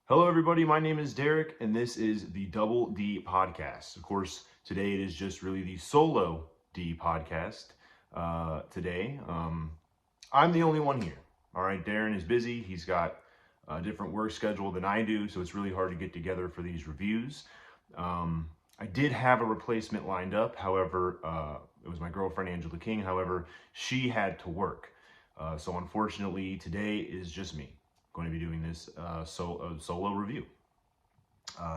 Hello, everybody. My name is Derek, and this is the Double D podcast. Of course, today it is just really the solo D podcast. Today, I'm the only one here. All right, Darren is busy. He's got a different work schedule than I do, so it's really hard to get together for these reviews. I did have a replacement lined up. However, it was my girlfriend, Angela King. However, she had to work. So unfortunately, today is just me going to be doing this solo review.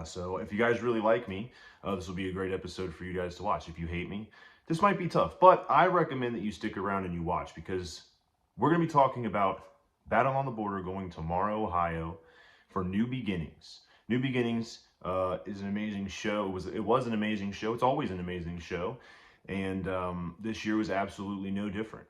So if you guys really like me, this will be a great episode for you guys to watch. If you hate me, this might be tough, but I recommend that you stick around and you watch because we're going to be talking about Battle on the Border going to Morrow, Ohio for New Beginnings. New Beginnings is an amazing show. It was an amazing show. It's always an amazing show. And this year was absolutely no different.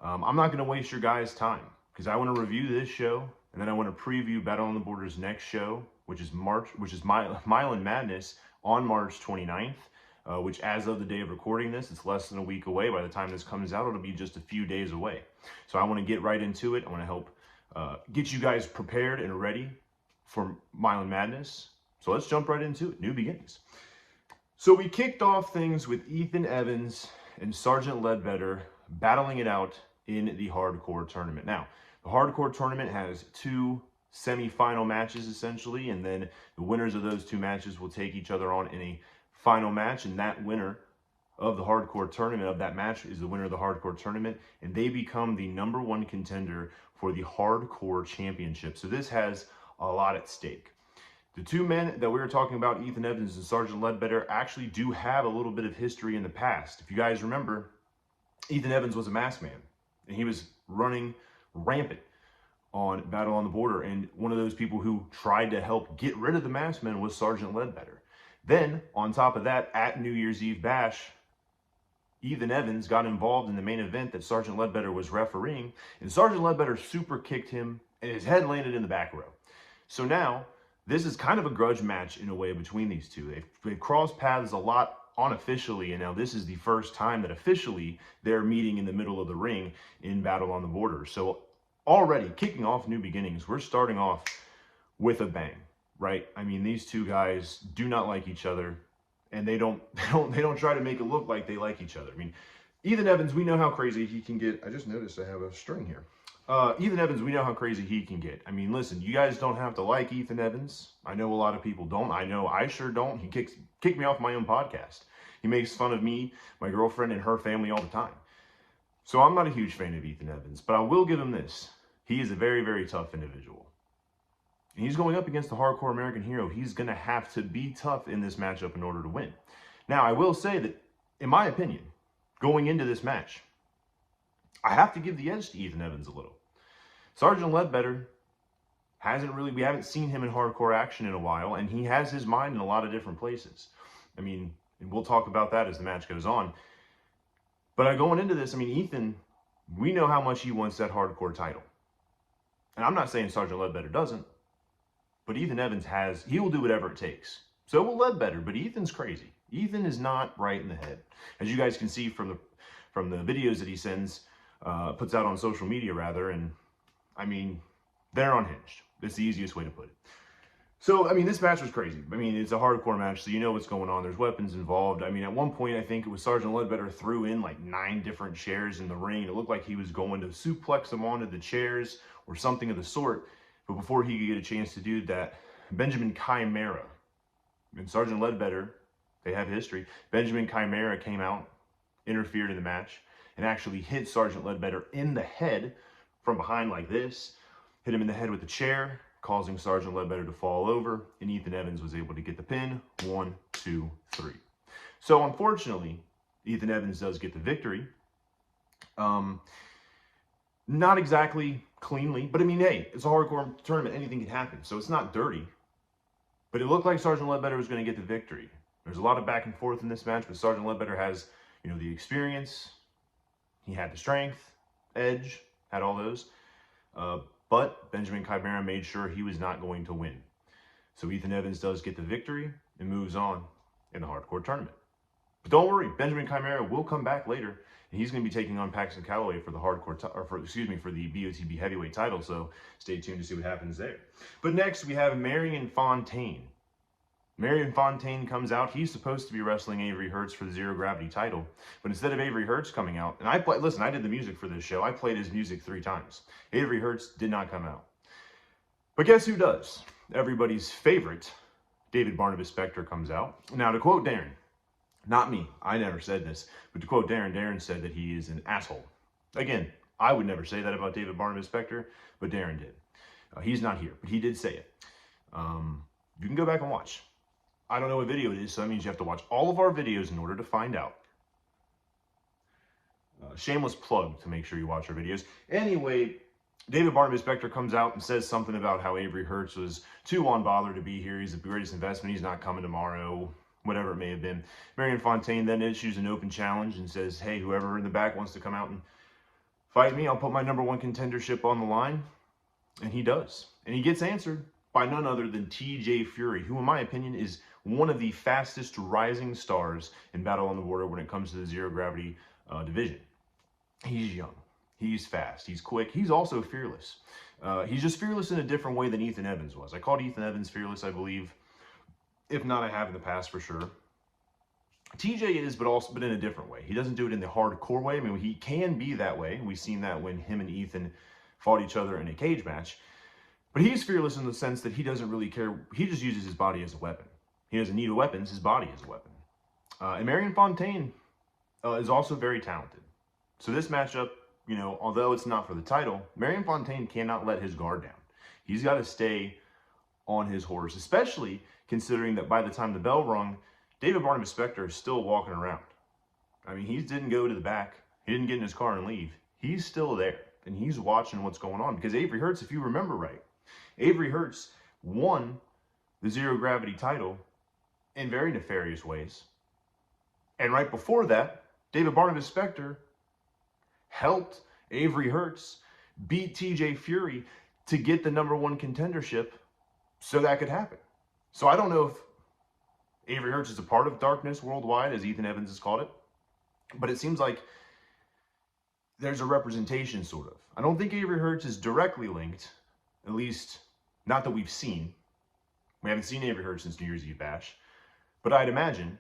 I'm not going to waste your guys' time because I want to review this show and then I want to preview Battle on the Border's next show, which is Mile Madness on March 29th, which as of the day of recording this, it's less than a week away. By the time this comes out, it'll be just a few days away. So I want to get right into it. I want to help get you guys prepared and ready for Mile Madness. So let's jump right into it. New Beginnings. So we kicked off things with Ethan Evans and Sergeant Ledbetter battling it out in the hardcore tournament. Now, the hardcore tournament has two semi-final matches essentially, and then the winners of those two matches will take each other on in a final match, and that winner of the hardcore tournament, of that match, is the winner of the hardcore tournament, and they become the #1 contender for the hardcore championship. So this has a lot at stake. The two men that we were talking about, Ethan Evans and Sergeant Ledbetter, actually do have a little bit of history in the past. If you guys remember, Ethan Evans was a masked man, and he was running rampant on Battle on the Border, and one of those people who tried to help get rid of the masked men was Sergeant Ledbetter. Then, on top of that, at New Year's Eve Bash, Ethan Evans got involved in the main event that Sergeant Ledbetter was refereeing, and Sergeant Ledbetter super kicked him, and his head landed in the back row. So now, this is kind of a grudge match in a way between these two. They've crossed paths a lot unofficially, and now this is the first time that officially they're meeting in the middle of the ring in Battle on the Border. So already kicking off New Beginnings, we're starting off with a bang, right? I mean, these two guys do not like each other, and they don't try to make it look like they like each other. I mean, Ethan Evans, we know how crazy he can get. I just noticed I have a string here. Ethan Evans, we know how crazy he can get. I mean, listen, you guys don't have to like Ethan Evans. I know a lot of people don't. I know I sure don't. He kicked me off my own podcast. He makes fun of me, my girlfriend, and her family all the time. So I'm not a huge fan of Ethan Evans, but I will give him this. He is a very, very tough individual. And he's going up against the hardcore American hero. He's going to have to be tough in this matchup in order to win. Now, I will say that, in my opinion, going into this match, I have to give the edge to Ethan Evans a little. Sergeant Ledbetter we haven't seen him in hardcore action in a while, and he has his mind in a lot of different places. I mean, and we'll talk about that as the match goes on. But going into this, I mean, Ethan, we know how much he wants that hardcore title. And I'm not saying Sergeant Ledbetter doesn't, but Ethan Evans he will do whatever it takes. So will Ledbetter, but Ethan's crazy. Ethan is not right in the head. As you guys can see from the videos that he puts out on social media rather, and I mean, they're unhinged. That's the easiest way to put it. So, I mean, this match was crazy. I mean, it's a hardcore match, so you know what's going on. There's weapons involved. I mean, at one point, I think it was Sergeant Ledbetter threw in like 9 different chairs in the ring. It looked like he was going to suplex them onto the chairs or something of the sort. But before he could get a chance to do that, Benjamin Chimera and Sergeant Ledbetter, they have history. Benjamin Chimera came out, interfered in the match, and actually hit Sergeant Ledbetter in the head from behind like this, hit him in the head with the chair, causing Sergeant Ledbetter to fall over, and Ethan Evans was able to get the pin. 1, 2, 3. So unfortunately, Ethan Evans does get the victory. Not exactly cleanly, but I mean, hey, it's a hardcore tournament. Anything can happen, so it's not dirty. But it looked like Sergeant Ledbetter was going to get the victory. There's a lot of back and forth in this match, but Sergeant Ledbetter has, the experience. He had the strength, edge, had all those. But Benjamin Chimera made sure he was not going to win. So Ethan Evans does get the victory and moves on in the hardcore tournament. But don't worry, Benjamin Chimera will come back later, and he's going to be taking on Paxton Calloway for the for the BOTB heavyweight title. So stay tuned to see what happens there. But next we have Marion Fontaine. Marion Fontaine comes out. He's supposed to be wrestling Avery Hertz for the Zero Gravity title. But instead of Avery Hertz coming out, and I did the music for this show. I played his music 3 times. Avery Hertz did not come out. But guess who does? Everybody's favorite, David Barnabas Spector, comes out. Now, to quote Darren, not me, I never said this, but to quote Darren, Darren said that he is an asshole. Again, I would never say that about David Barnabas Spector, but Darren did. He's not here, but he did say it. You can go back and watch. I don't know what video it is, so that means you have to watch all of our videos in order to find out. Shameless plug to make sure you watch our videos. Anyway, David Barnabas Spector comes out and says something about how Avery Hertz was too unbothered to be here. He's the greatest investment. He's not coming tomorrow, whatever it may have been. Marion Fontaine then issues an open challenge and says, hey, whoever in the back wants to come out and fight me, I'll put my #1 contendership on the line. And he does. And he gets answered by none other than TJ Fury, who in my opinion is one of the fastest rising stars in Battle on the Border when it comes to the Zero Gravity division. He's young. He's fast. He's quick. He's also fearless. He's just fearless in a different way than Ethan Evans was. I called Ethan Evans fearless, I believe. If not, I have in the past for sure. TJ is, but in a different way. He doesn't do it in the hardcore way. I mean, he can be that way. We've seen that when him and Ethan fought each other in a cage match. But he's fearless in the sense that he doesn't really care. He just uses his body as a weapon. He doesn't need weapons. His body is a weapon. And Marion Fontaine is also very talented. So this matchup, you know, although it's not for the title, Marion Fontaine cannot let his guard down. He's got to stay on his horse, especially considering that by the time the bell rung, David Barnabas Spector is still walking around. I mean, he didn't go to the back. He didn't get in his car and leave. He's still there, and he's watching what's going on. Because Avery Hertz, if you remember right, Avery Hertz won the Zero Gravity title in very nefarious ways. And right before that, David Barnabas Spector helped Avery Hertz beat TJ Fury to get the #1 contendership so that could happen. So I don't know if Avery Hertz is a part of Darkness Worldwide, as Ethan Evans has called it, but it seems like there's a representation, sort of. I don't think Avery Hertz is directly linked, at least not that we've seen. We haven't seen Avery Hertz since New Year's Eve Bash, but I'd imagine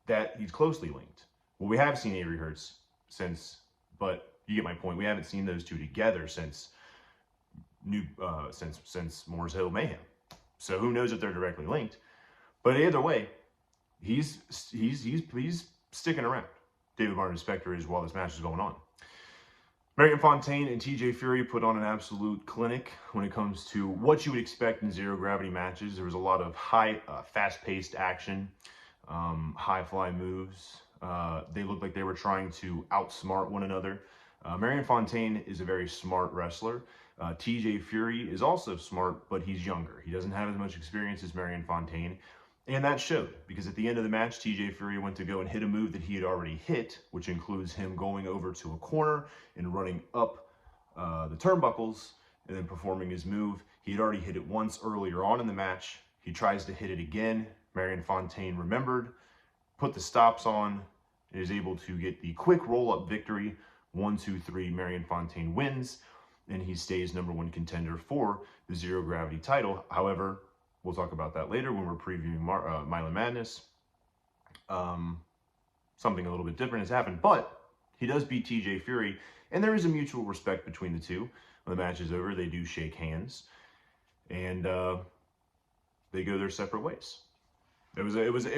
that he's closely linked. Well, we have seen Avery Hertz since, but you get my point. We haven't seen those two together since since Moore's Hill Mayhem. So who knows if they're directly linked? But either way, he's sticking around. David Barnabas Spector is while this match is going on. Marion Fontaine and TJ Fury put on an absolute clinic when it comes to what you would expect in Zero Gravity matches. There was a lot of high, fast-paced action, high-fly moves. They looked like they were trying to outsmart one another. Marion Fontaine is a very smart wrestler. TJ Fury is also smart, but he's younger. He doesn't have as much experience as Marion Fontaine. And that showed, because at the end of the match, TJ Fury went to go and hit a move that he had already hit, which includes him going over to a corner and running up the turnbuckles and then performing his move. He had already hit it once earlier on in the match. He tries to hit it again. Marion Fontaine remembered, put the stops on, and is able to get the quick roll-up victory. 1, 2, 3, Marion Fontaine wins, and he stays #1 contender for the Zero Gravity title. However, we'll talk about that later when we're previewing Milan Madness. Something a little bit different has happened, but he does beat TJ Fury, and there is a mutual respect between the two. When the match is over, they do shake hands, and they go their separate ways. It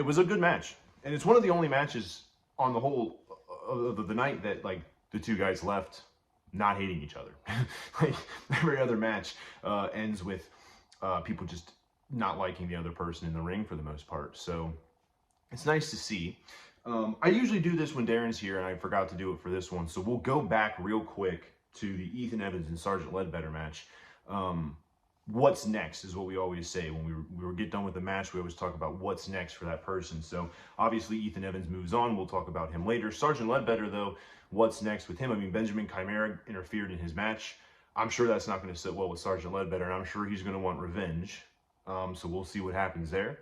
was a good match, and it's one of the only matches on the whole of the night that like the two guys left not hating each other. Like every other match ends with people just not liking the other person in the ring for the most part. So it's nice to see. I usually do this when Darren's here, and I forgot to do it for this one. So we'll go back real quick to the Ethan Evans and Sergeant Ledbetter match. What's next is what we always say. When we get done with the match, we always talk about what's next for that person. So obviously Ethan Evans moves on. We'll talk about him later. Sergeant Ledbetter, though, what's next with him? I mean, Benjamin Chimera interfered in his match. I'm sure that's not going to sit well with Sergeant Ledbetter, and I'm sure he's going to want revenge. So we'll see what happens there.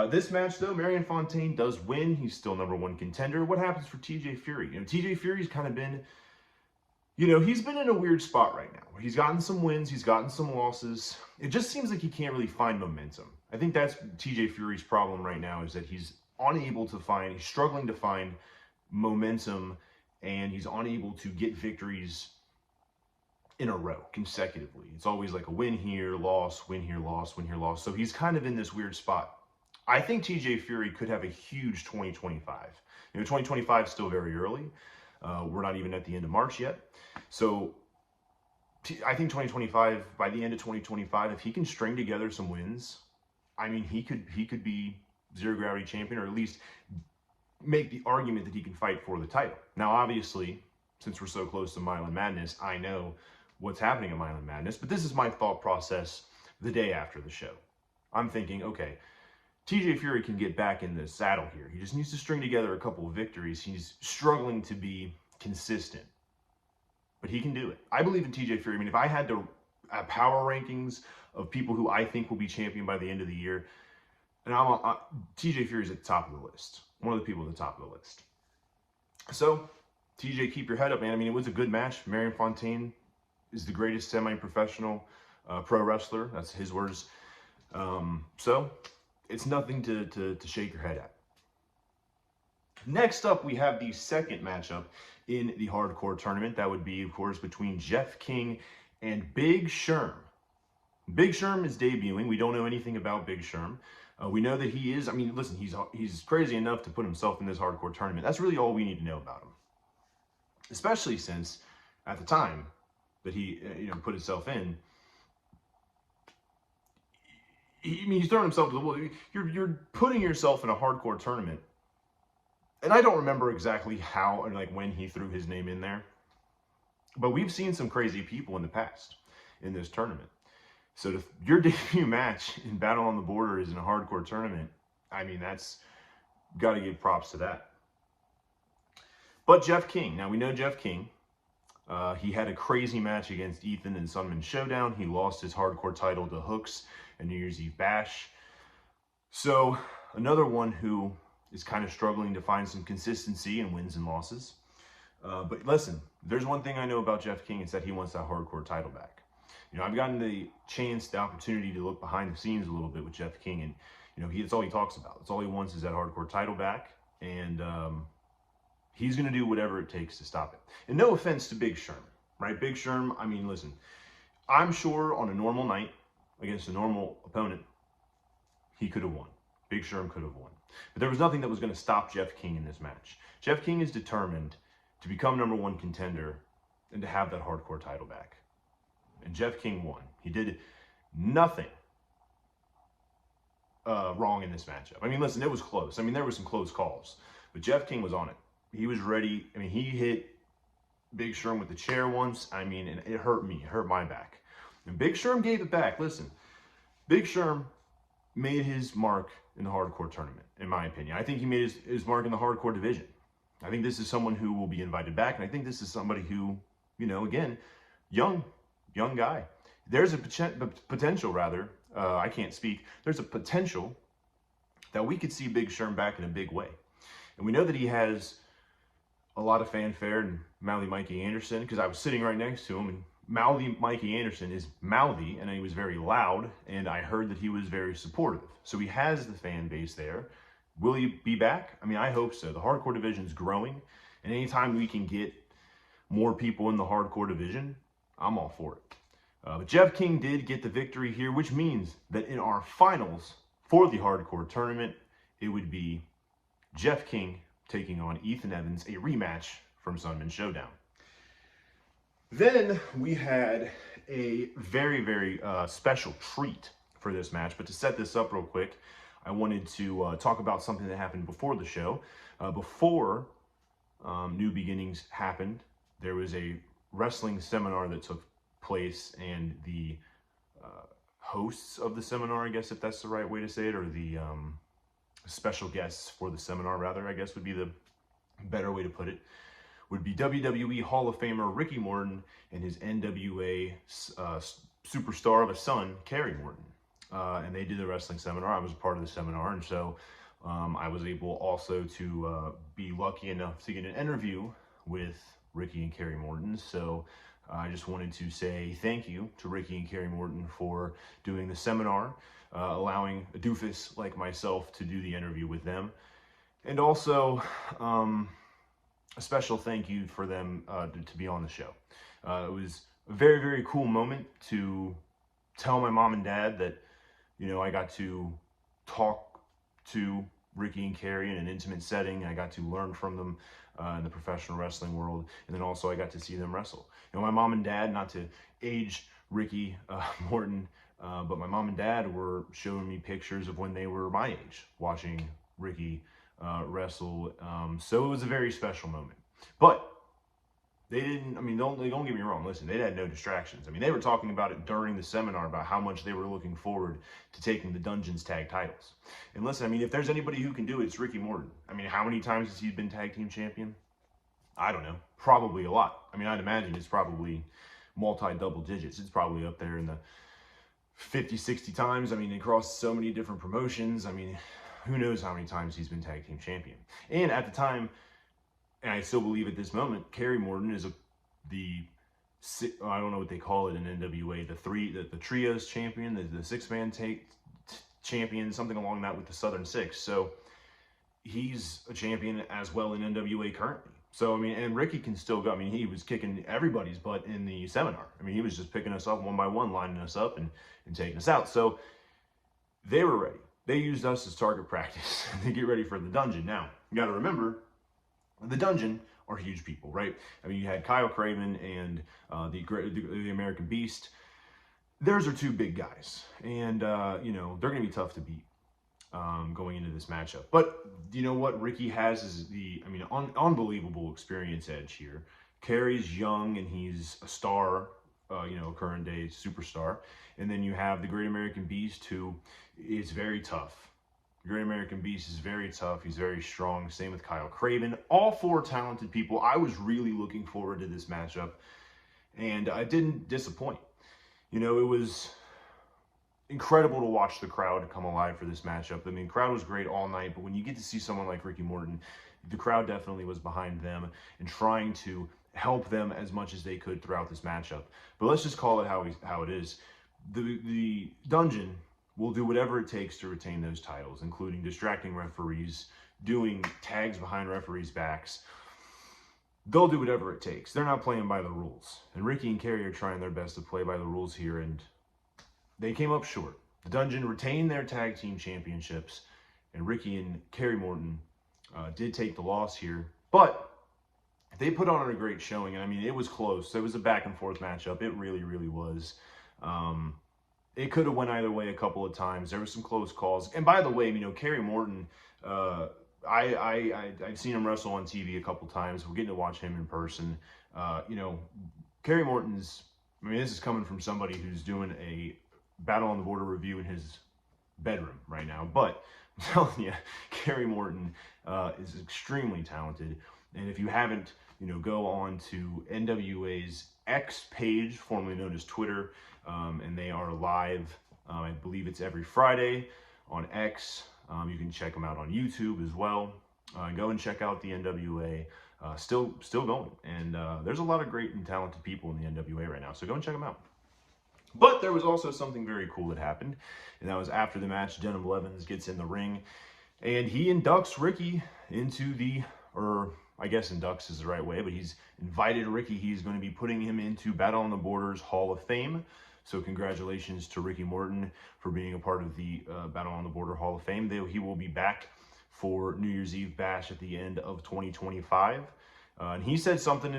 This match, though, Marion Fontaine does win. He's still #1 contender. What happens for TJ Fury? TJ Fury's kind of been, he's been in a weird spot right now. He's gotten some wins, he's gotten some losses. It just seems like he can't really find momentum. I think that's TJ Fury's problem right now, is that he's struggling to find momentum, and he's unable to get victories in a row consecutively. It's always like a win here, loss, win here, loss, win here, loss. So he's kind of in this weird spot. I think TJ Fury could have a huge 2025. 2025 is still very early. We're not even at the end of March yet. So I think 2025, by the end of 2025, if he can string together some wins, I mean, he could be Zero Gravity champion, or at least make the argument that he can fight for the title. Now, obviously, since we're so close to Milan Madness, I know what's happening at Milan Madness, but this is my thought process the day after the show. I'm thinking, okay, TJ Fury can get back in the saddle here. He just needs to string together a couple of victories. He's struggling to be consistent, but he can do it. I believe in TJ Fury. I mean, if I had to have power rankings of people who I think will be champion by the end of the year, and TJ Fury's at the top of the list. One of the people at the top of the list. So, TJ, keep your head up, man. I mean, it was a good match. Marion Fontaine is the greatest semi-professional pro wrestler. That's his words. So, it's nothing to shake your head at. Next up, we have the second matchup in the hardcore tournament. That would be, of course, between Jeff King and Big Sherm. Big Sherm is debuting. We don't know anything about Big Sherm. We know that he is, I mean, listen, he's crazy enough to put himself in this hardcore tournament. That's really all we need to know about him. Especially since, at the time that he put himself in, he's throwing himself to the wall. You're putting yourself in a hardcore tournament. And I don't remember exactly how and when he threw his name in there. But we've seen some crazy people in the past in this tournament. So your debut match in Battle on the Border is in a hardcore tournament. I mean, that's got to give props to that. But Jeff King. Now, we know Jeff King. He had a crazy match against Ethan in Sunman Showdown. He lost his hardcore title to Hooks and New Year's Eve Bash. So, another one who is kind of struggling to find some consistency in wins and losses. But listen, there's one thing I know about Jeff King. It's that he wants that hardcore title back. I've gotten the opportunity to look behind the scenes a little bit with Jeff King, and that's all he talks about. That's all he wants is that hardcore title back, and he's going to do whatever it takes to stop it. And no offense to Big Sherm, right? Big Sherm, I mean, listen, I'm sure on a normal night against a normal opponent, he could have won. Big Sherm could have won. But there was nothing that was going to stop Jeff King in this match. Jeff King is determined to become #1 contender and to have that hardcore title back. And Jeff King won. He did nothing wrong in this matchup. I mean, listen, it was close. I mean, there were some close calls. But Jeff King was on it. He was ready. I mean, he hit Big Sherm with the chair once. I mean, and it hurt me. It hurt my back. And Big Sherm gave it back. Listen, Big Sherm made his mark in the hardcore tournament, in my opinion. I think he made his mark in the hardcore division. I think this is someone who will be invited back. And I think this is somebody who, again, young guy. There's a potential, rather. I can't speak. There's a potential that we could see Big Sherm back in a big way. And we know that he has a lot of fanfare and Mouthy Mikey Anderson, because I was sitting right next to him, and Mouthy Mikey Anderson is mouthy, and he was very loud, and I heard that he was very supportive. So he has the fan base there. Will he be back? I mean, I hope so. The hardcore division is growing, and anytime we can get more people in the hardcore division, I'm all for it. But Jeff King did get the victory here, which means that in our finals for the hardcore tournament, it would be Jeff King taking on Ethan Evans, a rematch from Sunman Showdown. Then we had a very, very special treat for this match. But to set this up real quick, I wanted to talk about something that happened before the show. Before New Beginnings happened, there was a wrestling seminar that took place, and the hosts of the seminar, I guess, if that's the right way to say it, or the special guests for the seminar, rather, I guess would be the better way to put it, would be WWE Hall of Famer Ricky Morton and his NWA superstar of a son, Kerry Morton. and they did the wrestling seminar. I was a part of the seminar, and so I was able also to be lucky enough to get an interview with Ricky and Kerry Morton. So I just wanted to say thank you to Ricky and Kerry Morton for doing the seminar, allowing a doofus like myself to do the interview with them. And also, a special thank you for them to be on the show. It was a very, very cool moment to tell my mom and dad that, I got to talk to Ricky and Kerry in an intimate setting. I got to learn from them in the professional wrestling world. And then also I got to see them wrestle. My mom and dad, not to age Ricky Morton, but my mom and dad were showing me pictures of when they were my age, watching Ricky wrestle. So it was a very special moment. But they didn't, don't get me wrong, listen, they had no distractions. They were talking about it during the seminar about how much they were looking forward to taking the Dungeons tag titles. And listen, if there's anybody who can do it, it's Ricky Morton. How many times has he been tag team champion? I don't know, probably a lot. I'd imagine it's probably multi-double digits. It's probably up there in the 50, 60 times. Across so many different promotions. Who knows how many times he's been tag team champion. And at the time, and I still believe at this moment, Kerry Morton is I don't know what they call it in NWA, the trios champion, the six-man champion, something along that with the Southern Six. So he's a champion as well in NWA currently. So, and Ricky can still go. He was kicking everybody's butt in the seminar. He was just picking us up one by one, lining us up and taking us out. So they were ready. They used us as target practice to get ready for the Dungeon. Now, you got to remember, the Dungeon are huge people, right? You had Kyle Craven and the American Beast. Theirs are two big guys, and they're going to be tough to beat going into this matchup. But you know what Ricky has is unbelievable experience edge here. Kerry's young and he's a star, current day superstar, and then you have the Great American Beast, who is very tough. Great American Beast is very tough. He's very strong. Same with Kyle Craven. All four talented people. I was really looking forward to this matchup, and I didn't disappoint. It was incredible to watch the crowd come alive for this matchup. The crowd was great all night, but when you get to see someone like Ricky Morton, the crowd definitely was behind them and trying to help them as much as they could throughout this matchup. But let's just call it how it is. The Dungeon will do whatever it takes to retain those titles, including distracting referees, doing tags behind referees' backs. They'll do whatever it takes. They're not playing by the rules. And Ricky and Kerry are trying their best to play by the rules here, and they came up short. The Dungeon retained their tag team championships, and Ricky and Kerry Morton did take the loss here. But they put on a great showing. It was close. It was a back-and-forth matchup. It really, really was. It could have went either way a couple of times. There were some close calls. And by the way, Kerry Morton, I've seen him wrestle on TV a couple times. We're getting to watch him in person. Kerry Morton's, this is coming from somebody who's doing a Battle on the Border review in his bedroom right now. But I'm telling you, Kerry Morton is extremely talented. And if you haven't, go on to NWA's X page, formerly known as Twitter, and they are live. I believe it's every Friday on X. You can check them out on YouTube as well. Go and check out the NWA. Still going. And there's a lot of great and talented people in the NWA right now. So go and check them out. But there was also something very cool that happened. And that was after the match, Denham Levens gets in the ring. And he inducts Ricky into I guess inducts is the right way, but he's invited Ricky. He's going to be putting him into Battle on the Borders Hall of Fame. So congratulations to Ricky Morton for being a part of the Battle on the Border Hall of Fame. He will be back for New Year's Eve Bash at the end of 2025. And he said something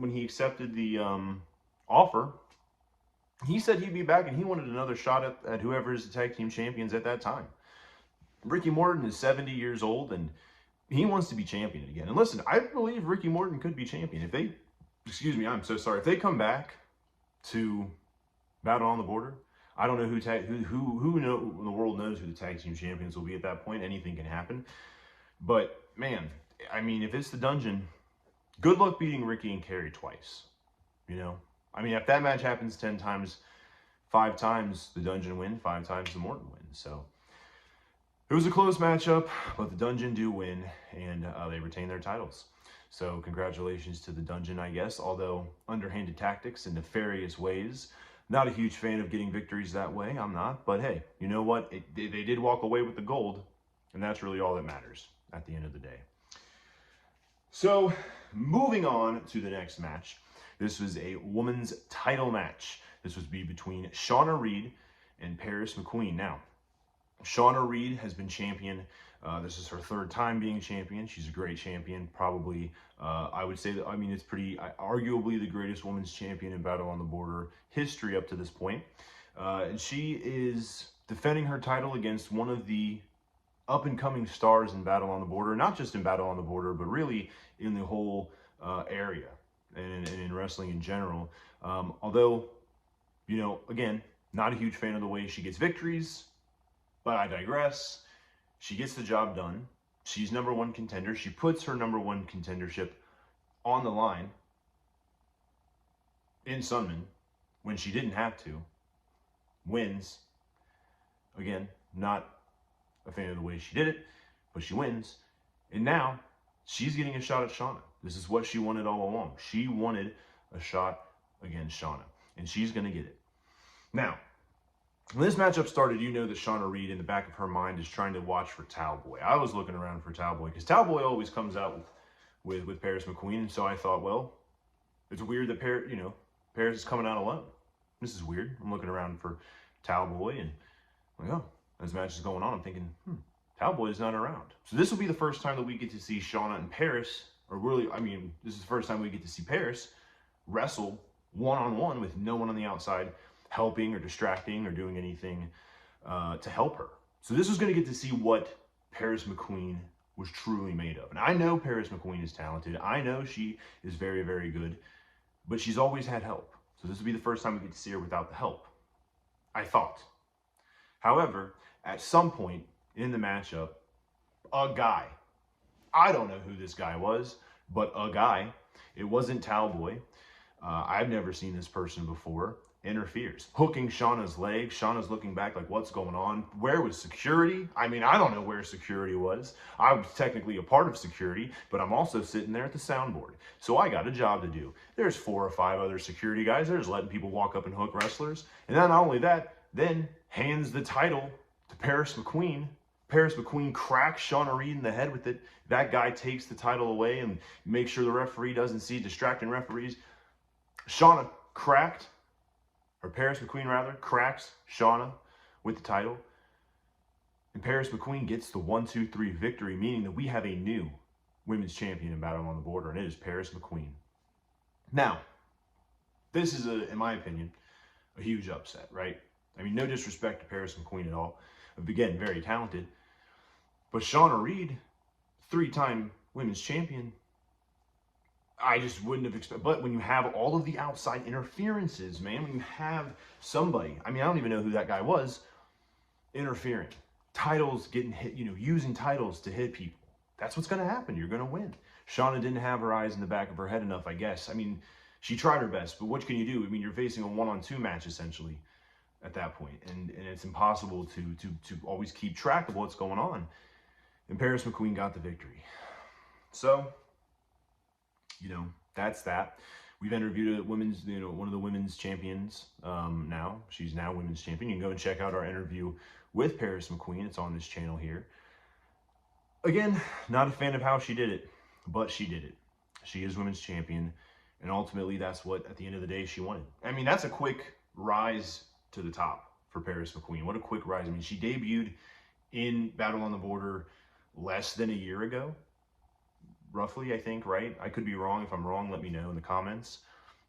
when he accepted the offer. He said he'd be back and he wanted another shot at whoever is the tag team champions at that time. Ricky Morton is 70 years old and he wants to be champion again. And listen, I believe Ricky Morton could be champion. If they come back to Battle on the Border, I don't know who in the world knows who the tag team champions will be at that point. Anything can happen. But man, if it's the Dungeon, good luck beating Ricky and Kerry twice. If that match happens 10 times, 5 times the Dungeon win, 5 times the Morton win. So it was a close matchup, but the Dungeon do win, and they retain their titles. So congratulations to the Dungeon, I guess, although underhanded tactics and nefarious ways. Not a huge fan of getting victories that way, I'm not. But hey, you know what? They did walk away with the gold, and that's really all that matters at the end of the day. So moving on to the next match. This was a women's title match. This was between Shauna Reed and Paris McQueen. Now, Shauna Reed has been champion. This is her 3rd time being champion. She's a great champion. Probably, I would say that, I mean, it's pretty, arguably the greatest women's champion in Battle on the Border history up to this point. And she is defending her title against one of the up-and-coming stars in Battle on the Border. Not just in Battle on the Border, but really in the whole area and in wrestling in general. Although, you know, again, not a huge fan of the way she gets victories, but I digress. She gets the job done. She's #1 contender. She puts her #1 contendership on the line in Sunman when she didn't have to. Wins. Again, not a fan of the way she did it, but she wins. And now she's getting a shot at Shauna. This is what she wanted all along. She wanted a shot against Shauna, and she's going to get it. Now, when this matchup started, you know that Shauna Reed, in the back of her mind, is trying to watch for Towboy. I was looking around for Towboy because Towboy always comes out with Paris McQueen, and so I thought, well, it's weird that Paris is coming out alone. This is weird. I'm looking around for Towboy, and I'm like, oh, as the match is going on, I'm thinking, Towboy is not around. So this will be the first time that we get to see Shauna and Paris, or really, I mean, this is the first time we get to see Paris wrestle one-on-one with no one on the outside helping or distracting or doing anything to help her. So this is going to get to see what Paris McQueen was truly made of. And I know Paris McQueen is talented. I know she is very, very good, but she's always had help. So this will be the first time we get to see her without the help, I thought. However, at some point in the matchup, a guy, I don't know who this guy was, but a guy, it wasn't Towboy. I've never seen this person before. Interferes, hooking Shauna's leg. Shauna's looking back like, what's going on? Where was security? I mean, I don't know where security was. I was technically a part of security, but I'm also sitting there at the soundboard. So I got a job to do. There's 4 or 5 other security guys. They're just letting people walk up and hook wrestlers. And then not only that, then hands the title to Paris McQueen. Paris McQueen cracks Shauna Reed in the head with it. That guy takes the title away and makes sure the referee doesn't see distracting referees. Shauna cracked, or Paris McQueen rather, cracks Shauna with the title. And Paris McQueen gets the 1-2-3 victory, meaning that we have a new women's champion in Battle on the Border, and it is Paris McQueen. Now, this is, in my opinion, a huge upset, right? I mean, no disrespect to Paris McQueen at all. Again, very talented. But Shauna Reed, 3-time women's champion, I just wouldn't have expected. But when you have all of the outside interferences, man, when you have somebody, I mean, I don't even know who that guy was, interfering, titles getting hit, using titles to hit people, that's what's going to happen. You're going to win. Shauna didn't have her eyes in the back of her head enough, I guess. I mean, she tried her best, but what can you do? I mean, you're facing a 1-on-2 match, essentially, at that point, and it's impossible to always keep track of what's going on. And Paris McQueen got the victory. So, that's that. We've interviewed a women's, one of the women's champions now. She's now women's champion. You can go and check out our interview with Paris McQueen. It's on this channel here. Again, not a fan of how she did it, but she did it. She is women's champion, and ultimately that's what, at the end of the day, she wanted. I mean, that's a quick rise to the top for Paris McQueen. What a quick rise. I mean, she debuted in Battle on the Border less than a year ago. Roughly, I think, right? I could be wrong. If I'm wrong, let me know in the comments.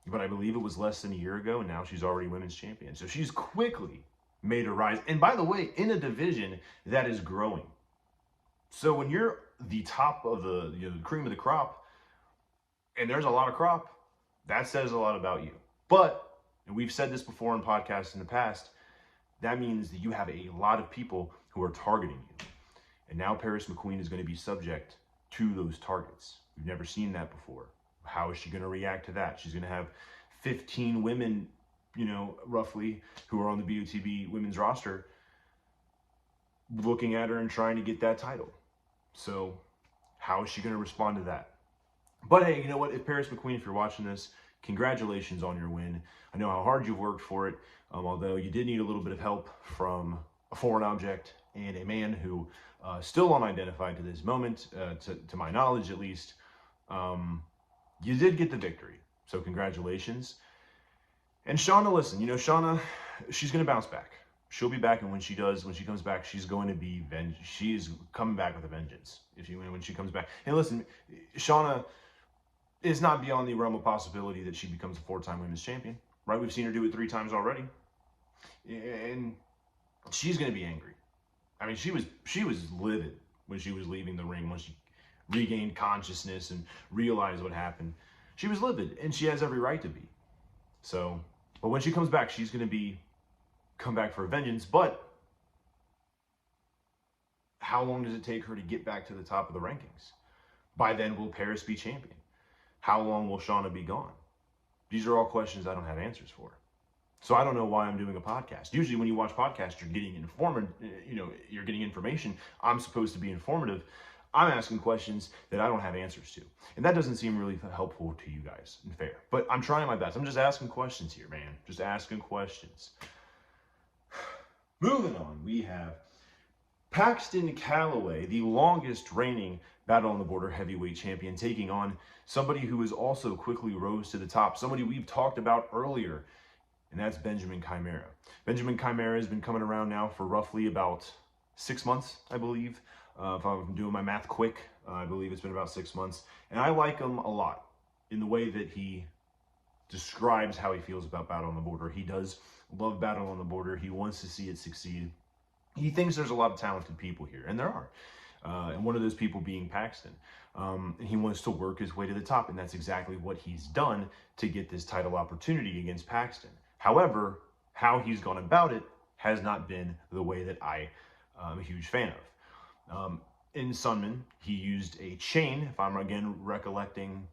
But I believe it was less than a year ago, and now she's already women's champion. So she's quickly made a rise. And by the way, in a division that is growing. So when you're the top of the cream of the crop, and there's a lot of crop, that says a lot about you. But, and we've said this before in podcasts in the past, that means that you have a lot of people who are targeting you. And now Paris McQueen is going to be subject to those targets. We've never seen that before. How is she going to react to that? She's going to have 15 women, roughly, who are on the BOTB women's roster, looking at her and trying to get that title. So how is she going to respond to that? But hey, you know what? If Paris McQueen, if you're watching this, congratulations on your win. I know how hard you've worked for it, although you did need a little bit of help from a foreign object and a man who still unidentified to this moment, to my knowledge at least. You did get the victory, so congratulations. And Shauna, listen, Shauna, she's going to bounce back. She'll be back, and when she comes back, she's going to be she is coming back with a vengeance. When she comes back, and listen, Shauna is not beyond the realm of possibility that she becomes a 4-time women's champion. Right? We've seen her do it 3 times already, and she's going to be angry. I mean, she was livid when she was leaving the ring, when she regained consciousness and realized what happened. She was livid, and she has every right to be. So, but when she comes back, she's going to come back for a vengeance. But how long does it take her to get back to the top of the rankings? By then, will Paris be champion? How long will Shauna be gone? These are all questions I don't have answers for. So I don't know why I'm doing a podcast. Usually when you watch podcasts, you're getting you're getting information. I'm supposed to be informative. I'm asking questions that I don't have answers to. And that doesn't seem really helpful to you guys and fair. But I'm trying my best. I'm just asking questions here, man. Just asking questions. Moving on, we have Paxton Calloway, the longest reigning Battle on the Border heavyweight champion, taking on somebody who has also quickly rose to the top, somebody we've talked about earlier, and that's Benjamin Chimera. Benjamin Chimera has been coming around now for roughly about 6 months, I believe. If I'm doing my math quick, I believe it's been about 6 months. And I like him a lot in the way that he describes how he feels about Battle on the Border. He does love Battle on the Border. He wants to see it succeed. He thinks there's a lot of talented people here, and there are. And one of those people being Paxton. He wants to work his way to the top, and that's exactly what he's done to get this title opportunity against Paxton. However, how he's gone about it has not been the way that I am a huge fan of. In Sunman, he used a chain, if I'm again recollecting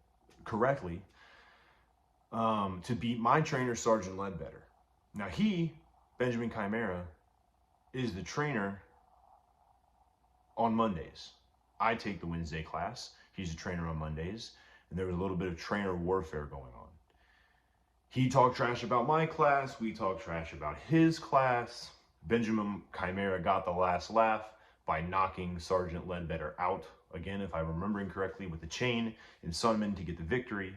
correctly, to beat my trainer, Sergeant Ledbetter. Now Benjamin Chimera, is the trainer on Mondays. I take the Wednesday class. He's a trainer on Mondays, and there was a little bit of trainer warfare going on. He talked trash about my class. We talked trash about his class. Benjamin Chimera got the last laugh by knocking Sergeant Ledbetter out, again, if I'm remembering correctly, with the chain in Sunman to get the victory,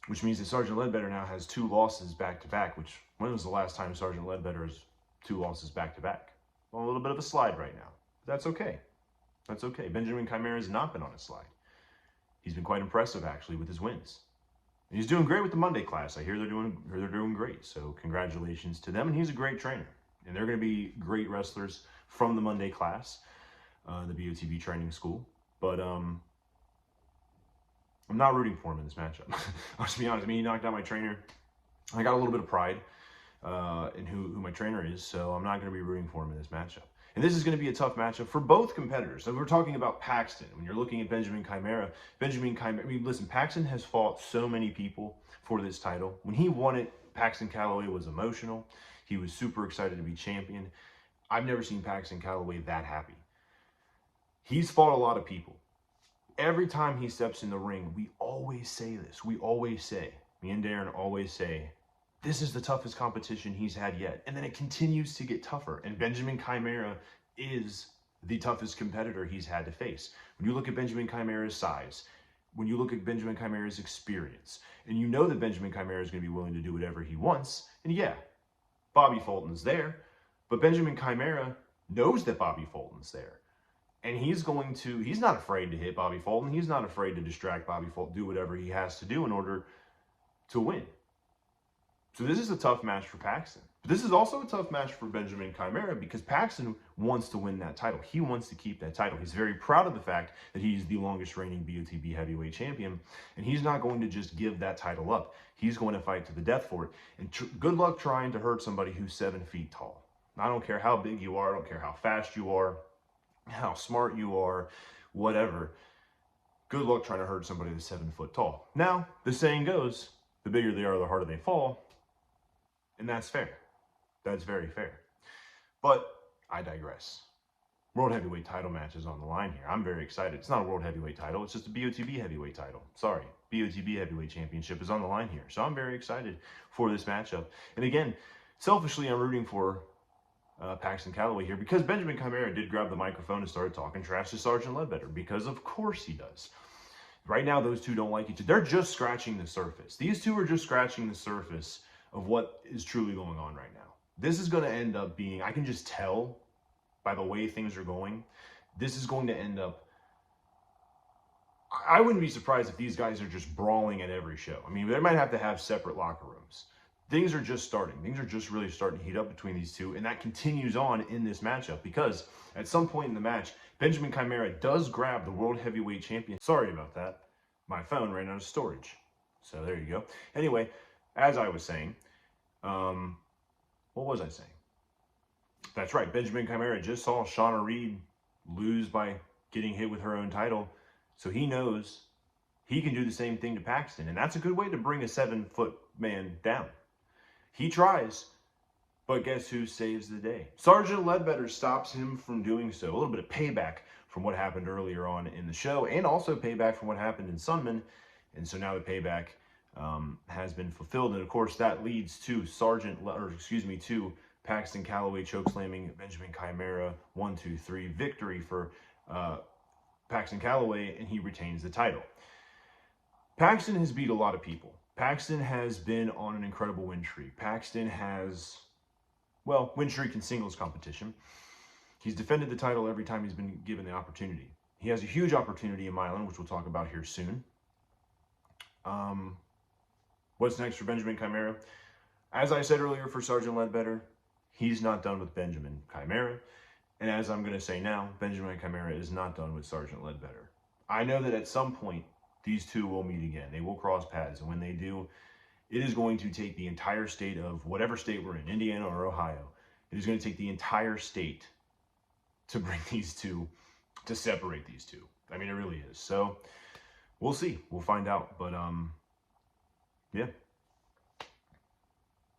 which means that Sergeant Ledbetter now has 2 losses back-to-back, which, when was the last time Sergeant Ledbetter has 2 losses back-to-back? Well, a little bit of a slide right now. That's okay. That's okay. Benjamin Chimera has not been on a slide. He's been quite impressive, actually, with his wins. And he's doing great with the Monday class. I hear they're doing great. So congratulations to them. And he's a great trainer. And they're going to be great wrestlers from the Monday class, the BOTB training school. But I'm not rooting for him in this matchup. I'll just be honest. I mean, he knocked out my trainer. I got a little bit of pride in who my trainer is, so I'm not going to be rooting for him in this matchup. And this is going to be a tough matchup for both competitors. So we're talking about Paxton. When you're looking at Benjamin Chimera, I mean, listen, Paxton has fought so many people for this title. When he won it, Paxton Calloway was emotional. He was super excited to be champion. I've never seen Paxton Calloway that happy. He's fought a lot of people. Every time he steps in the ring, we always say this. We always say, me and Darren always say, this is the toughest competition he's had yet. And then it continues to get tougher. And Benjamin Chimera is the toughest competitor he's had to face. When you look at Benjamin Chimera's size, when you look at Benjamin Chimera's experience, and you know that Benjamin Chimera is going to be willing to do whatever he wants, and yeah, Bobby Fulton's there, but Benjamin Chimera knows that Bobby Fulton's there. And he's not afraid to hit Bobby Fulton. He's not afraid to distract Bobby Fulton, do whatever he has to do in order to win. So this is a tough match for Paxton. But this is also a tough match for Benjamin Chimera because Paxton wants to win that title. He wants to keep that title. He's very proud of the fact that he's the longest reigning BOTB heavyweight champion, and he's not going to just give that title up. He's going to fight to the death for it. And good luck trying to hurt somebody who's 7 feet tall. I don't care how big you are. I don't care how fast you are, how smart you are, whatever. Good luck trying to hurt somebody that's 7 foot tall. Now, the saying goes, the bigger they are, the harder they fall. And that's fair. That's very fair. But I digress. World Heavyweight title match is on the line here. I'm very excited. It's not a World Heavyweight title. It's just a BOTB Heavyweight title. Sorry. BOTB Heavyweight Championship is on the line here. So I'm very excited for this matchup. And again, selfishly, I'm rooting for Paxton Calloway here because Benjamin Chimera did grab the microphone and started talking trash to Sergeant Ledbetter, because of course he does. Right now, those two don't like each other. They're just scratching the surface. These two are just scratching the surface of what is truly going on right now. This is going to end up being, I can just tell by the way things are going, this is going to end up, I wouldn't be surprised if these guys are just brawling at every show. I mean, they might have to have separate locker rooms. Things are just starting. Things are just really starting to heat up between these two, and that continues on in this matchup because at some point in the match, Benjamin Chimera does grab the World Heavyweight Champion. Sorry about that. My phone ran out of storage. So there you go. Anyway, as I was saying, what was I saying? That's right. Benjamin Chimera just saw Shauna Reed lose by getting hit with her own title. So he knows he can do the same thing to Paxton. And that's a good way to bring a 7-foot man down. He tries, but guess who saves the day? Sergeant Ledbetter stops him from doing so. A little bit of payback from what happened earlier on in the show, and also payback from what happened in Sunman. And so now the payback has been fulfilled. And of course, that leads to to Paxton Calloway chokeslamming Benjamin Chimera. 1, 2, 3 victory for Paxton Calloway, and he retains the title. Paxton has beat a lot of people. Paxton has been on an incredible win streak. Paxton has, well, win streak in singles competition. He's defended the title every time he's been given the opportunity. He has a huge opportunity in Milan, which we'll talk about here soon. What's next for Benjamin Chimera? As I said earlier for Sergeant Ledbetter, he's not done with Benjamin Chimera. And as I'm going to say now, Benjamin Chimera is not done with Sergeant Ledbetter. I know that at some point, these two will meet again. They will cross paths. And when they do, it is going to take the entire state of whatever state we're in, Indiana or Ohio. It is going to take the entire state to bring these two, to separate these two. I mean, it really is. So we'll see. We'll find out. But yeah.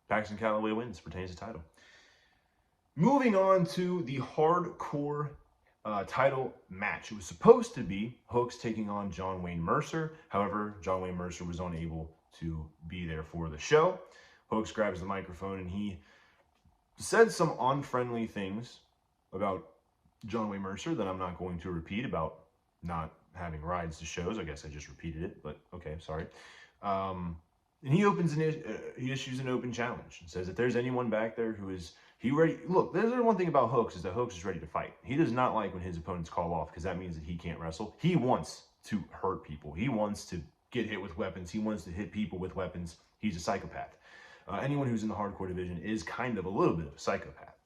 Paxton Calloway wins, retains the title. Moving on to the hardcore title match. It was supposed to be Hooks taking on John Wayne Mercer. However, John Wayne Mercer was unable to be there for the show. Hooks grabs the microphone and he said some unfriendly things about John Wayne Mercer that I'm not going to repeat, about not having rides to shows. I guess I just repeated it, but okay, sorry. And he issues an open challenge and says if there's anyone back there who is ready. Look, there's one thing about Hooks is that Hooks is ready to fight. He does not like when his opponents call off because that means that he can't wrestle. He wants to hurt people. He wants to get hit with weapons. He wants to hit people with weapons. He's a psychopath. Anyone who's in the hardcore division is kind of a little bit of a psychopath.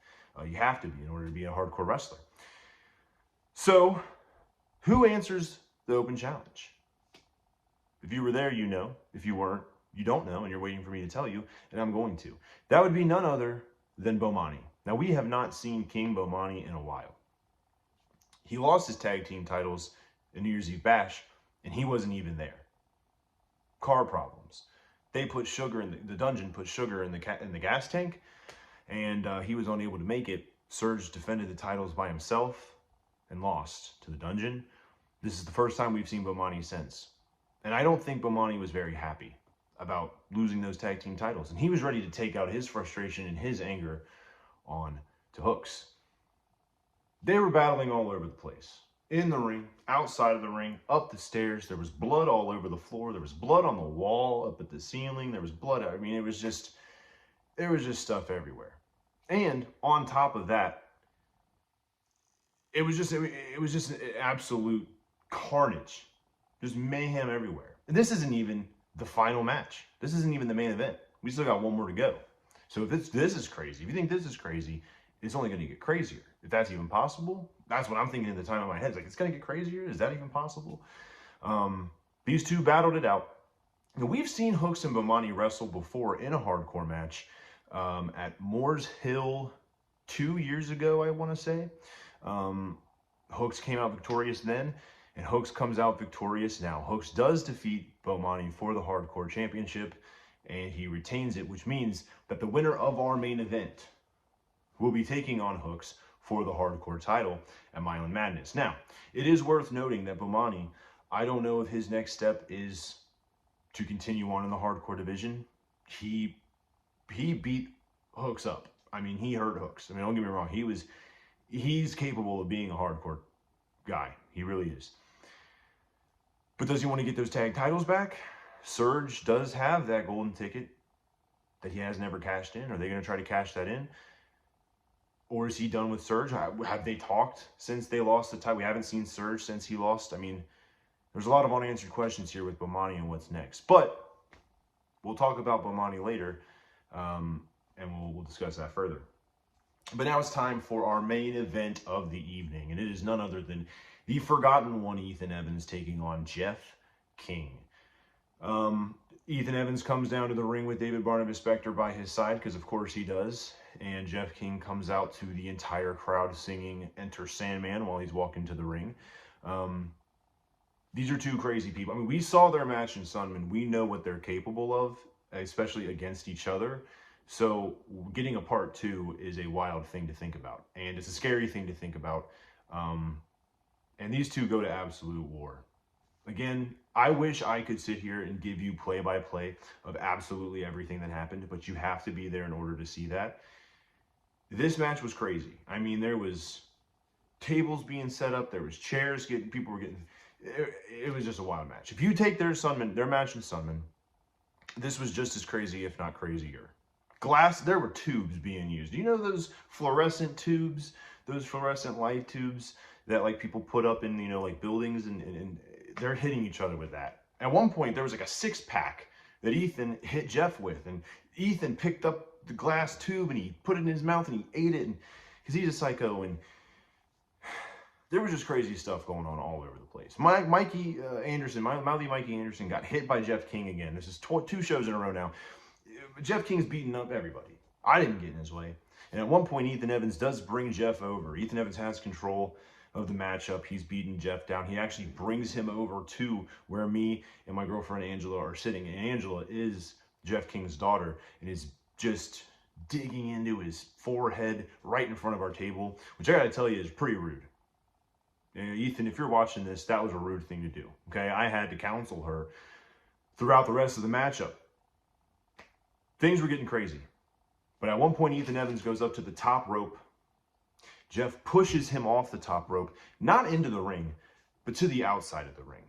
You have to be in order to be a hardcore wrestler. So, who answers the open challenge? If you were there, you know. If you weren't, you don't know, and you're waiting for me to tell you, and I'm going to. That would be none other than Bomani. Now, we have not seen King Bomani in a while. He lost his tag team titles in New Year's Eve Bash, and he wasn't even there. Car problems. They put sugar in the dungeon, put sugar in the gas tank, and he was unable to make it. Surge defended the titles by himself and lost to the dungeon. This is the first time we've seen Bomani since. And I don't think Bomani was very happy about losing those tag team titles. And he was ready to take out his frustration and his anger on to Hooks. They were battling all over the place. In the ring, outside of the ring, up the stairs. There was blood all over the floor. There was blood on the wall, up at the ceiling. There was blood. I mean, it was just stuff everywhere. And on top of that, it was just an absolute carnage. Just mayhem everywhere. And this isn't even the final match. This isn't even the main event. We still got one more to go. So if this is crazy, if you think this is crazy, it's only going to get crazier. If that's even possible, that's what I'm thinking at the time in my head. It's like, it's going to get crazier? Is that even possible? These two battled it out. Now, we've seen Hooks and Bomani wrestle before in a hardcore match at Moores Hill 2 years ago, I want to say. Hooks came out victorious then, and Hooks comes out victorious now. Hooks does defeat Bomani for the hardcore championship, and he retains it, which means that the winner of our main event will be taking on Hooks for the hardcore title at Milan Madness. Now, it is worth noting that Bomani, I don't know if his next step is to continue on in the hardcore division. He beat Hooks up. I mean, he hurt Hooks. I mean, don't get me wrong. He's capable of being a hardcore guy. He really is. But does he want to get those tag titles back? Surge does have that golden ticket that he has never cashed in. Are they going to try to cash that in? Or is he done with Surge? Have they talked since they lost the title? We haven't seen Surge since he lost. I mean, there's a lot of unanswered questions here with Bomani and what's next. But we'll talk about Bomani later, and we'll discuss that further. But now it's time for our main event of the evening, and it is none other than the Forgotten One, Ethan Evans, taking on Jeff King. Ethan Evans comes down to the ring with David Barnabas Spector by his side, because of course he does. And Jeff King comes out to the entire crowd singing Enter Sandman while he's walking to the ring. These are two crazy people. I mean, we saw their match in Sunman. We know what they're capable of, especially against each other. So getting a part two is a wild thing to think about. And it's a scary thing to think about. And these two go to absolute war. Again, I wish I could sit here and give you play-by-play of absolutely everything that happened, but you have to be there in order to see that. This match was crazy. I mean, there was tables being set up, there was chairs people were getting, it was just a wild match. If you take their match in Sunman, this was just as crazy, if not crazier. There were tubes being used. You know those fluorescent tubes, those fluorescent light tubes that like people put up in, like buildings, and they're hitting each other with that. At one point, there was like a 6-pack that Ethan hit Jeff with, and Ethan picked up the glass tube and he put it in his mouth and he ate it, because he's a psycho, and there was just crazy stuff going on all over the place. Mouthy Mikey Anderson got hit by Jeff King again. This is 2 shows in a row now. Jeff King's beating up everybody. I didn't get in his way. And at one point, Ethan Evans does bring Jeff over. Ethan Evans has control of the matchup. He's beating Jeff down. He actually brings him over to where me and my girlfriend Angela are sitting. And Angela is Jeff King's daughter and is just digging into his forehead right in front of our table, which I gotta tell you is pretty rude. Ethan, if you're watching this, that was a rude thing to do. Okay, I had to counsel her throughout the rest of the matchup. Things were getting crazy. But at one point, Ethan Evans goes up to the top rope. Jeff pushes him off the top rope, not into the ring, but to the outside of the ring.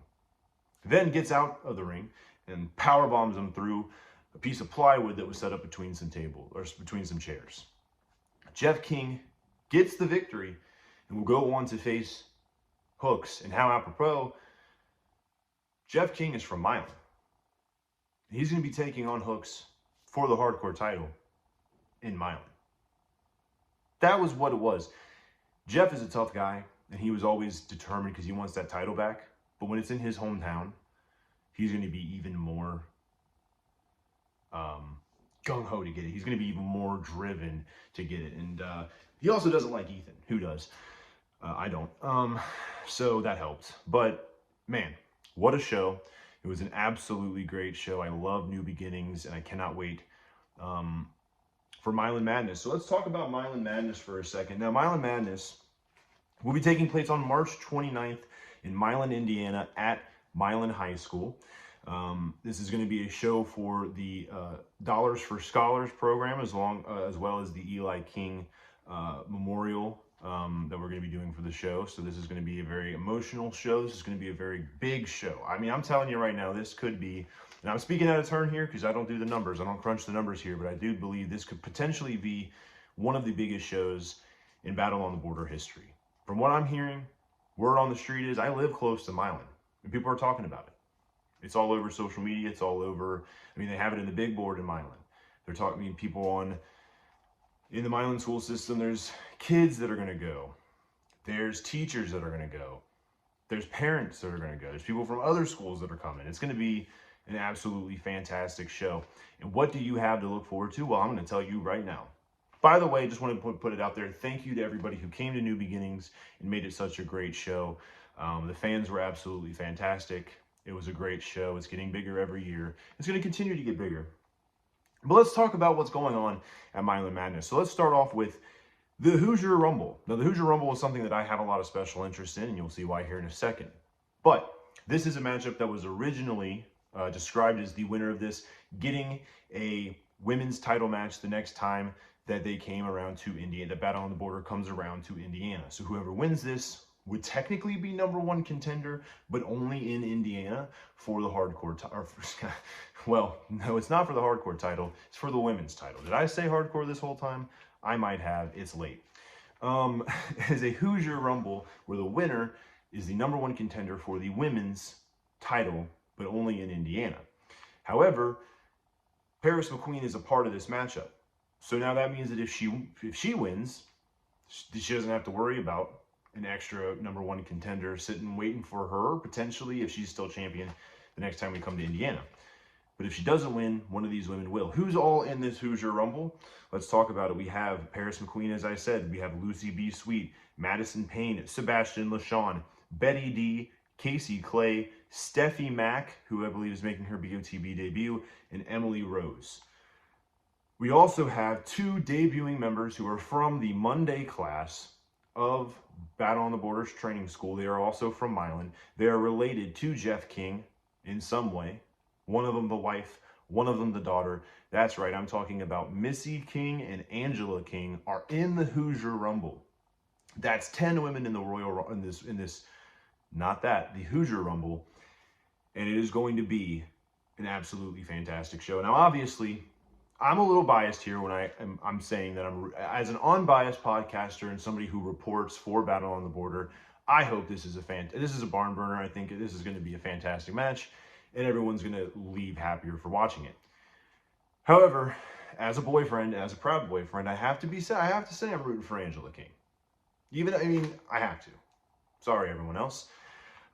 Then gets out of the ring and power bombs him through a piece of plywood that was set up between some chairs. Jeff King gets the victory and will go on to face Hooks. And how apropos, Jeff King is from Milan. He's going to be taking on Hooks for the hardcore title in Milan. That was what it was. Jeff is a tough guy, and he was always determined because he wants that title back. But when it's in his hometown, he's going to be even more gung-ho to get it. He's going to be even more driven to get it. And he also doesn't like Ethan. Who does? I don't. So that helped. But, man, what a show. It was an absolutely great show. I love New Beginnings, and I cannot wait for Milan Madness. So let's talk about Milan Madness for a second. Now, Milan Madness will be taking place on March 29th in Milan, Indiana at Milan High School. This is going to be a show for the Dollars for Scholars program, as well as the Eli King Memorial that we're going to be doing for the show. So this is going to be a very emotional show. This is going to be a very big show. I mean, I'm telling you right now, this could be, and I'm speaking out of turn here because I don't do the numbers. I don't crunch the numbers here, but I do believe this could potentially be one of the biggest shows in Battle on the Border history. From what I'm hearing, word on the street is I live close to Milan, and people are talking about it. It's all over social media. It's all over. I mean, they have it in the big board in Milan. They're talking. I mean, people in the Milan school system. There's kids that are going to go. There's teachers that are going to go. There's parents that are going to go. There's people from other schools that are coming. It's going to be an absolutely fantastic show. And what do you have to look forward to? Well, I'm going to tell you right now. By the way, just want to put it out there. Thank you to everybody who came to New Beginnings and made it such a great show. The fans were absolutely fantastic. It was a great show. It's getting bigger every year. It's going to continue to get bigger. But let's talk about what's going on at Milan Madness. So let's start off with the Hoosier Rumble. Now, the Hoosier Rumble is something that I have a lot of special interest in, and you'll see why here in a second. But this is a matchup that was originally described as the winner of this getting a women's title match the next time that they came around to Indiana. The Battle on the Border comes around to Indiana. So whoever wins this would technically be #1 contender, but only in Indiana for the hardcore title. Well, no, it's not for the hardcore title. It's for the women's title. Did I say hardcore this whole time? I might have. It's late. Is a Hoosier Rumble where the winner is the #1 contender for the women's title, but only in Indiana. However, Paris McQueen is a part of this matchup. So now that means that if she wins, she doesn't have to worry about an extra #1 contender sitting waiting for her, potentially, if she's still champion the next time we come to Indiana. But if she doesn't win, one of these women will. Who's all in this Hoosier Rumble? Let's talk about it. We have Paris McQueen, as I said. We have Lucy B. Sweet, Madison Payne, Sebastian LaShawn, Betty D., Casey Clay, Steffi Mack, who I believe is making her BOTB debut, and Emily Rose. We also have 2 debuting members who are from the Monday class of Battle on the Borders Training School. They are also from Milan. They are related to Jeff King in some way. One of them the wife, one of them the daughter. That's right, I'm talking about Missy King and Angela King are in the Hoosier Rumble. That's 10 women in the the Hoosier Rumble. And it is going to be an absolutely fantastic show. Now, obviously, I'm a little biased here when I'm saying that as an unbiased podcaster and somebody who reports for Battle on the Border, I hope this is a barn burner. I think this is going to be a fantastic match, and everyone's going to leave happier for watching it. However, as a proud boyfriend, I have to say I'm rooting for Angela King. I have to. Sorry, everyone else.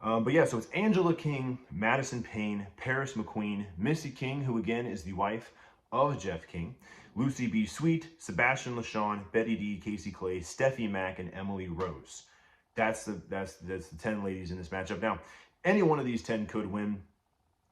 But yeah, so it's Angela King, Madison Payne, Paris McQueen, Missy King, who again is the wife of Jeff King, Lucy B. Sweet, Sebastian LaShawn, Betty D., Casey Clay, Steffi Mack, and Emily Rose. That's the 10 ladies in this matchup. Now, any one of these 10 could win.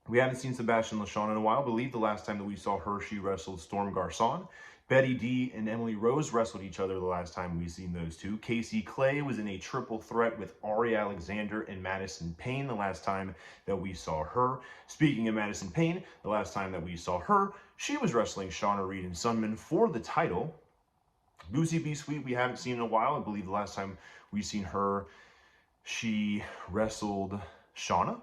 We haven't seen Sebastian LaShawn in a while. I believe the last time that we saw her, she wrestled Storm Garcon. Betty D. and Emily Rose wrestled each other the last time we've seen those two. Casey Clay was in a triple threat with Ari Alexander and Madison Payne the last time that we saw her. Speaking of Madison Payne, the last time that we saw her, she was wrestling Shauna Reed and Sunman for the title. Lucy B. Sweet, we haven't seen in a while. I believe the last time we've seen her, she wrestled Shauna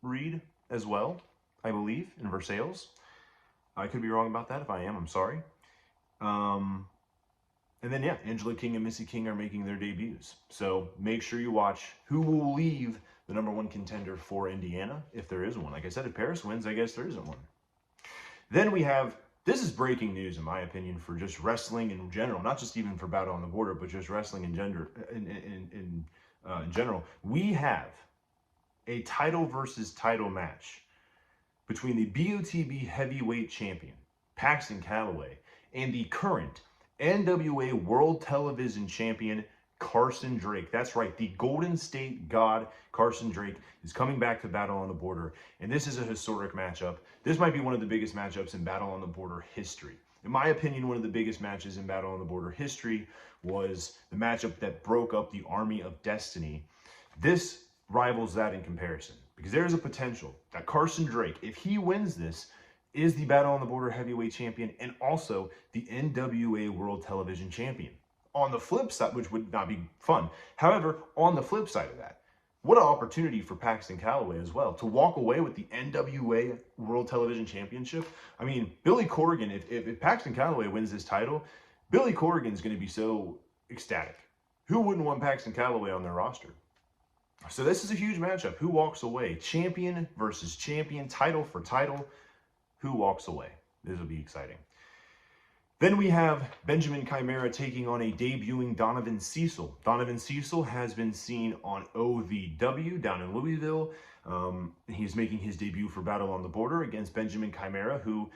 Reed as well, I believe, in Versailles. I could be wrong about that. If I am, I'm sorry. And then, yeah, Angela King and Missy King are making their debuts. So make sure you watch who will leave the #1 contender for Indiana, if there is one. Like I said, if Paris wins, I guess there isn't one. Then we have, this is breaking news, in my opinion, for just wrestling in general, not just even for Battle on the Border, but just wrestling in general. We have a title versus title match between the BOTB heavyweight champion, Paxton Calloway, and the current NWA World Television Champion, Carson Drake. That's right, the Golden State God, Carson Drake, is coming back to Battle on the Border, and this is a historic matchup. This might be one of the biggest matchups in Battle on the Border history. In my opinion, one of the biggest matches in Battle on the Border history was the matchup that broke up the Army of Destiny. This rivals that in comparison, because there is a potential that Carson Drake, if he wins this, is the Battle on the Border heavyweight champion and also the NWA World Television Champion. On the flip side, which would not be fun. However, on the flip side of that, what an opportunity for Paxton Calloway as well to walk away with the NWA World Television Championship. I mean, Billy Corgan, if Paxton Calloway wins this title, Billy Corgan's going to be so ecstatic. Who wouldn't want Paxton Calloway on their roster? So this is a huge matchup. Who walks away? Champion versus champion, title for title. Who walks away? This will be exciting. Then we have Benjamin Chimera taking on a debuting Donovan Cecil. Donovan Cecil has been seen on OVW down in Louisville. He's making his debut for Battle on the Border against Benjamin Chimera, who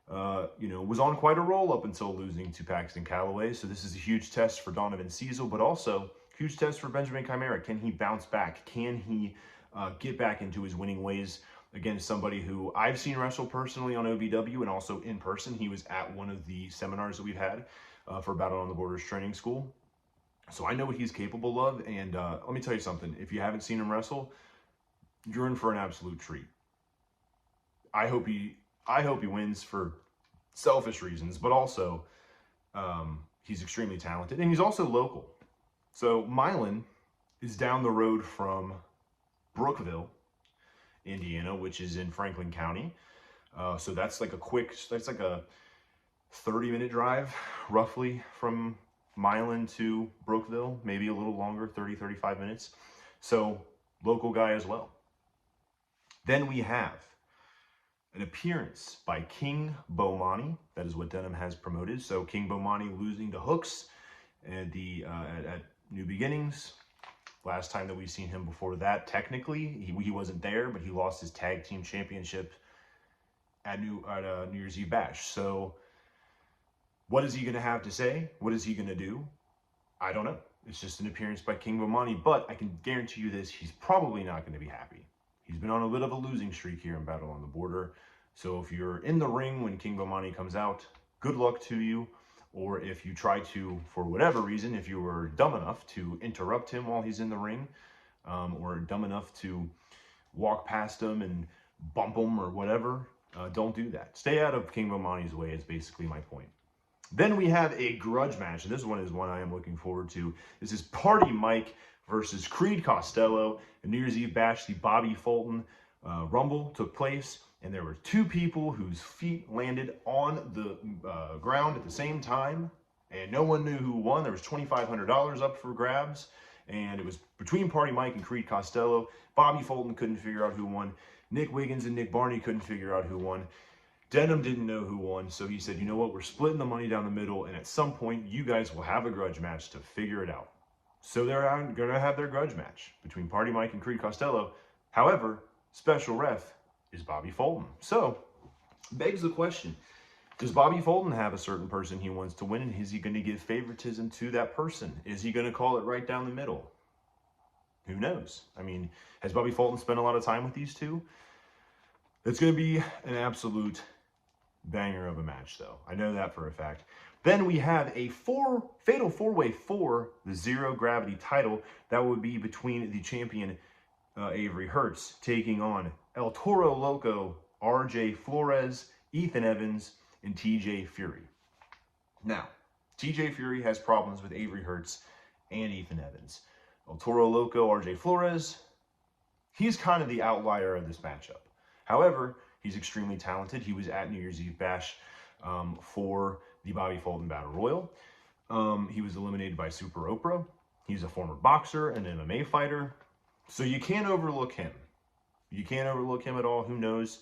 was on quite a roll up until losing to Paxton Calloway. So this is a huge test for Donovan Cecil, but also huge test for Benjamin Chimera. Can he bounce back? Can he get back into his winning ways against somebody who I've seen wrestle personally on OVW and also in person. He was at one of the seminars that we've had for Battle on the Borders training school. So I know what he's capable of, and let me tell you something. If you haven't seen him wrestle, you're in for an absolute treat. I hope he wins for selfish reasons, but also he's extremely talented, and he's also local. So Milan is down the road from Brookville, Indiana, which is in Franklin County. So that's like a 30-minute drive, roughly, from Milan to Brookville, maybe a little longer, 30, 35 minutes. So local guy as well. Then we have an appearance by King Bomani. That is what Denim has promoted. So King Bomani losing to Hooks at New Beginnings. Last time that we've seen him before that, technically, he wasn't there, but he lost his tag team championship at New Year's Eve Bash. So what is he going to have to say? What is he going to do? I don't know. It's just an appearance by King Bomani, but I can guarantee you this, he's probably not going to be happy. He's been on a bit of a losing streak here in Battle on the Border. So if you're in the ring when King Bomani comes out, good luck to you. Or if you try to, for whatever reason, if you were dumb enough to interrupt him while he's in the ring, or dumb enough to walk past him and bump him or whatever, don't do that. Stay out of King Bomani's way is basically my point. Then we have a grudge match, and this one is one I am looking forward to. This is Party Mike versus Creed Costello. The New Year's Eve Bash, the Bobby Fulton Rumble took place, and there were two people whose feet landed on the ground at the same time, and no one knew who won. There was $2,500 up for grabs, and it was between Party Mike and Creed Costello. Bobby Fulton couldn't figure out who won. Nick Wiggins and Nick Barney couldn't figure out who won. Denim didn't know who won, so he said, you know what, we're splitting the money down the middle, and at some point, you guys will have a grudge match to figure it out. So they're going to have their grudge match between Party Mike and Creed Costello. However, special ref is Bobby Fulton. So, begs the question, does Bobby Fulton have a certain person he wants to win, and is he going to give favoritism to that person? Is he going to call it right down the middle? Who knows? I mean, has Bobby Fulton spent a lot of time with these two? It's going to be an absolute banger of a match, though. I know that for a fact. Then we have a fatal four-way for the Zero Gravity title. That would be between the champion Avery Hertz taking on El Toro Loco, RJ Flores, Ethan Evans, and TJ Fury. Now, TJ Fury has problems with Avery Hertz and Ethan Evans. El Toro Loco, RJ Flores, he's kind of the outlier of this matchup. However, he's extremely talented. He was at New Year's Eve Bash for the Bobby Fulton Battle Royal. He was eliminated by Super Oprah. He's a former boxer, an MMA fighter. So you can't overlook him. You can't overlook him at all. Who knows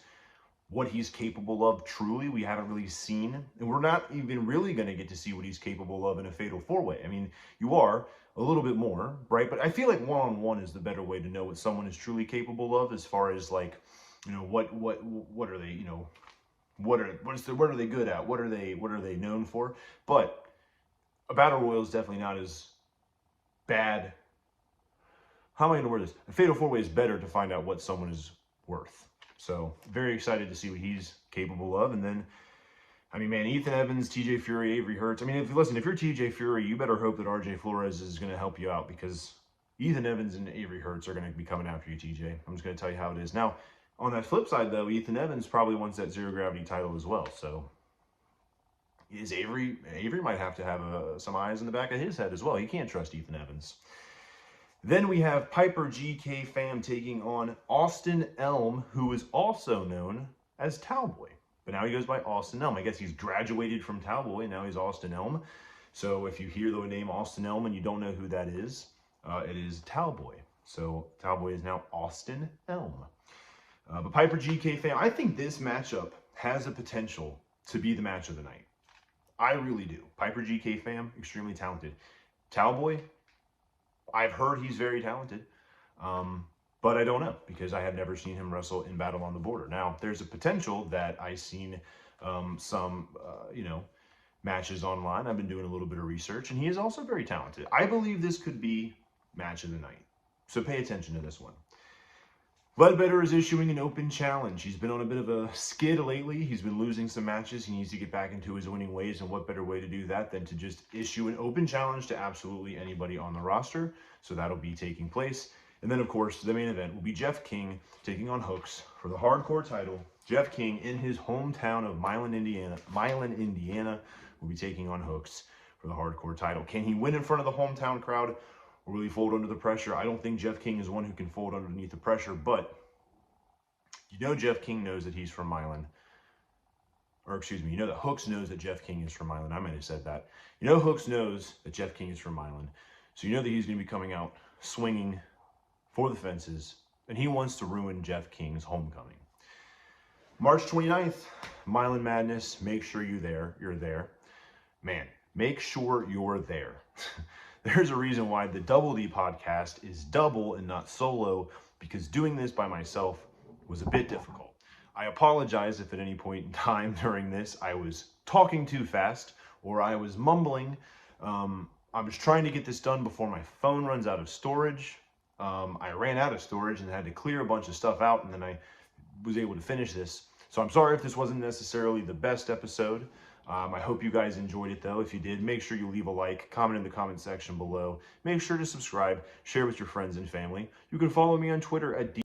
what he's capable of truly? We haven't really seen, and we're not even really going to get to see what he's capable of in a fatal four-way. I mean, you are a little bit more, right? But I feel like one-on-one is the better way to know what someone is truly capable of, as far as like, you know, what are they, you know, what are they good at? What are they known for? But a battle royal is definitely not as bad. How am I going to word this? A fatal four-way is better to find out what someone is worth. So very excited to see what he's capable of. And then, I mean, man, Ethan Evans, TJ Fury, Avery Hertz. I mean, if you're TJ Fury, you better hope that RJ Flores is going to help you out, because Ethan Evans and Avery Hertz are going to be coming after you, TJ. I'm just going to tell you how it is. Now, on that flip side, though, Ethan Evans probably wants that Zero Gravity title as well. So is Avery might have to have some eyes in the back of his head as well. He can't trust Ethan Evans. Then we have Piper GK Fam taking on Austin Elm, who is also known as Towboy. But now he goes by Austin Elm. I guess he's graduated from Towboy, now he's Austin Elm. So if you hear the name Austin Elm and you don't know who that is, it is Towboy. So Towboy is now Austin Elm. But Piper GK Fam, I think this matchup has the potential to be the match of the night. I really do. Piper GK Fam, extremely talented. Towboy, I've heard he's very talented, but I don't know, because I have never seen him wrestle in Battle on the Border. Now, there's a potential that I've seen some, matches online. I've been doing a little bit of research, and he is also very talented. I believe this could be match of the night, so pay attention to this one. Ledbetter is issuing an open challenge. He's been on a bit of a skid lately. He's been losing some matches. He needs to get back into his winning ways, and what better way to do that than to just issue an open challenge to absolutely anybody on the roster. So that'll be taking place. And then, of course, the main event will be Jeff King taking on Hooks for the hardcore title. Jeff King in his hometown of Milan, Indiana, will be taking on Hooks for the hardcore title. Can he win in front of the hometown crowd? Or will he fold under the pressure? I don't think Jeff King is one who can fold underneath the pressure, but you know Jeff King knows that he's from Milan. Or excuse me, you know that Hooks knows that Jeff King is from Milan. I might have said that. You know Hooks knows that Jeff King is from Milan. So you know that he's going to be coming out swinging for the fences, and he wants to ruin Jeff King's homecoming. March 29th, Milan Madness. Make sure you're there. Man, make sure you're there. There's a reason why the Double D podcast is double and not solo, because doing this by myself was a bit difficult. I apologize if at any point in time during this I was talking too fast or I was mumbling. I was trying to get this done before my phone runs out of storage. I ran out of storage and had to clear a bunch of stuff out, and then I was able to finish this. So I'm sorry if this wasn't necessarily the best episode. I hope you guys enjoyed it, though. If you did, make sure you leave a like, comment in the comment section below. Make sure to subscribe, share with your friends and family. You can follow me on Twitter at